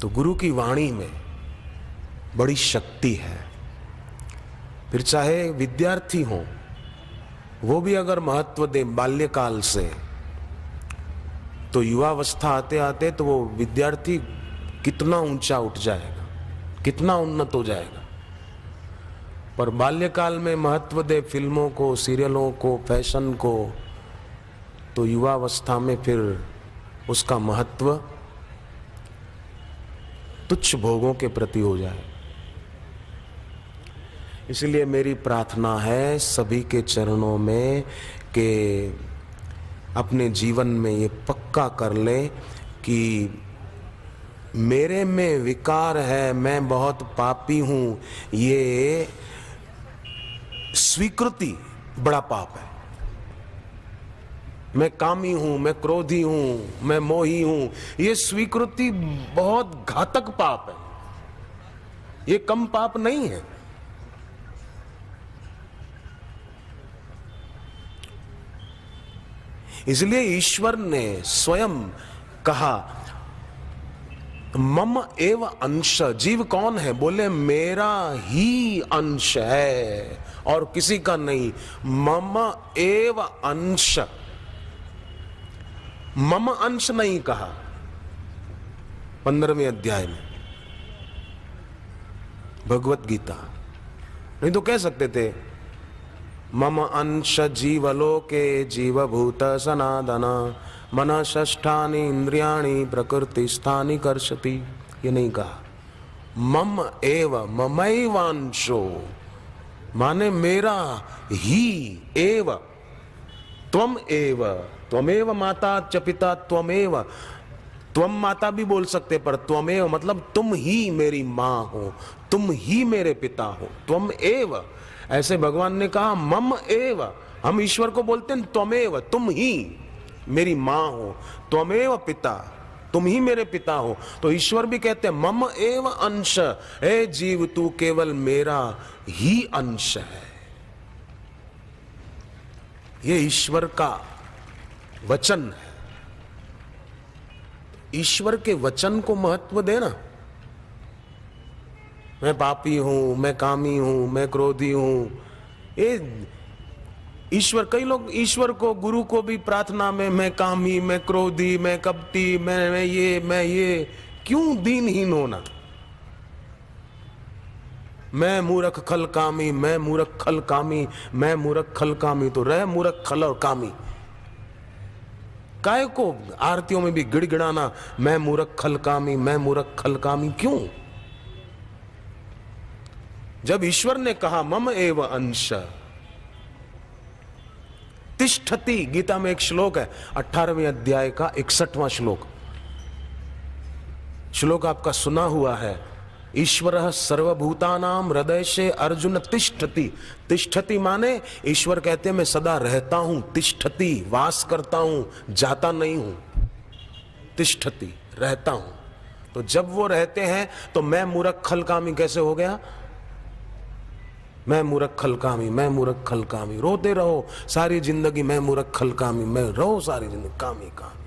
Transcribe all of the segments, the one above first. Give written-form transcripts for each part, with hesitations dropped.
तो गुरु की वाणी में बड़ी शक्ति है। फिर चाहे विद्यार्थी हो, वो भी अगर महत्व दे बाल्यकाल से, तो युवावस्था आते आते तो वो विद्यार्थी कितना ऊंचा उठ जाएगा, कितना उन्नत हो जाएगा। पर बाल्यकाल में महत्व दे फिल्मों को, सीरियलों को, फैशन को, तो युवावस्था में फिर उसका महत्व तुच्छ भोगों के प्रति हो जाए। इसलिए मेरी प्रार्थना है सभी के चरणों में कि अपने जीवन में ये पक्का कर ले कि मेरे में विकार है, मैं बहुत पापी हूं, ये स्वीकृति बड़ा पाप है। मैं कामी हूं, मैं क्रोधी हूं, मैं मोही हूं, ये स्वीकृति बहुत घातक पाप है, ये कम पाप नहीं है। इसलिए ईश्वर ने स्वयं कहा मम एव अंश। जीव कौन है? बोले मेरा ही अंश है और किसी का नहीं। मम एव अंश, मम अंश नहीं कहा 15वें अध्याय में भगवत गीता। नहीं तो कह सकते थे मम अंश जीवलोके जीवभूत सनातन मन षष्ठानि इंद्रियाणि प्रकृति स्थानि कर्षति। ये नहीं कहा। मम एव, ममैवांशो माने मेरा ही, एव त्वम एव, त्वमेव माता च पिता त्वमेव। त्वम माता भी बोल सकते, पर त्वमेव मतलब तुम ही मेरी मां हो, तुम ही मेरे पिता हो, त्वम एव। ऐसे भगवान ने कहा मम एव। हम ईश्वर को बोलते हैं त्वमेव, तुम ही मेरी मां हो, त्वमेव पिता, तुम ही मेरे पिता हो। तो ईश्वर भी कहते हैं मम एव अंश, हे जीव तू केवल मेरा ही अंश है। ये ईश्वर का वचन है। ईश्वर के वचन को महत्व देना। मैं पापी हूं, मैं कामी हूं, मैं क्रोधी हूं, ये ईश्वर, कई लोग ईश्वर को, गुरु को भी प्रार्थना में मैं कामी, मैं क्रोधी, मैं कपटी, मैं ये क्यों दीनहीन होना? मैं मूर्ख खल कामी, मैं मूर्ख खल कामी, मैं मूर्ख खल कामी, तो रह मूर्ख खल और कामी। काय को आरतियों में भी गिड़गिड़ाना मैं मूर्ख खल कामी, मैं मूर्ख खल कामी, क्यों? जब ईश्वर ने कहा मम एव अंश तिष्ठति, गीता में एक श्लोक है 18वें अध्याय का 61वां श्लोक। श्लोक आपका सुना हुआ है। ईश्वरः सर्वभूतानां हृदय से अर्जुन तिष्ठति। तिष्ठति माने ईश्वर कहते हैं मैं सदा रहता हूं, तिष्ठति वास करता हूं, जाता नहीं हूं, तिष्ठति रहता हूं। तो जब वो रहते हैं तो मैं मूर्ख खल कामी कैसे हो गया? मैं मूर्ख खल कामी, मैं मूर्ख खल कामी, रोते रहो सारी जिंदगी मैं मूर्ख खल कामी, मैं रहो सारी जिंदगी कामी कामी।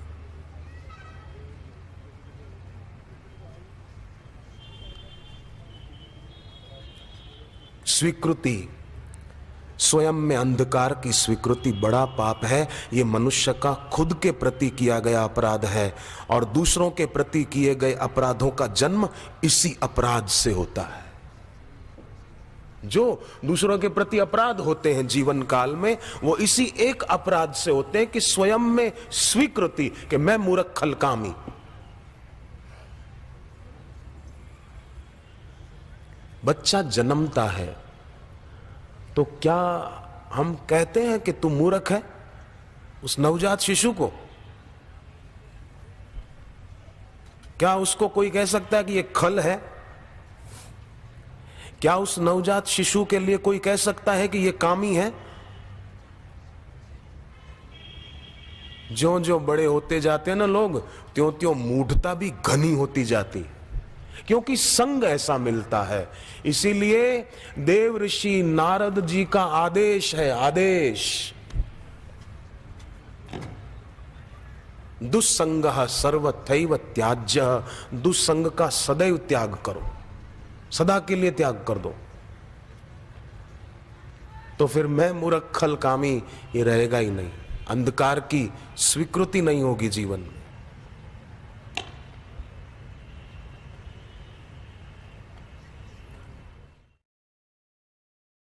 स्वीकृति, स्वयं में अंधकार की स्वीकृति बड़ा पाप है। ये मनुष्य का खुद के प्रति किया गया अपराध है और दूसरों के प्रति किए गए अपराधों का जन्म इसी अपराध से होता है। जो दूसरों के प्रति अपराध होते हैं जीवन काल में, वो इसी एक अपराध से होते हैं कि स्वयं में स्वीकृति कि मैं मूर्ख खल कामी। बच्चा जन्मता है तो क्या हम कहते हैं कि तू मूर्ख है उस नवजात शिशु को? क्या उसको कोई कह सकता है कि ये खल है? क्या उस नवजात शिशु के लिए कोई कह सकता है कि ये कामी है? ज्यों ज्यों बड़े होते जाते हैं ना लोग, त्यों त्यों मूढ़ता भी घनी होती जाती, क्योंकि संग ऐसा मिलता है। इसीलिए देव ऋषि नारद जी का आदेश है, आदेश, दुस्संग सर्वथैव त्याज्य, दुस्संग का सदैव त्याग करो, सदा के लिए त्याग कर दो। तो फिर मैं मूर्ख खल कामी ये रहेगा ही नहीं, अंधकार की स्वीकृति नहीं होगी जीवन में।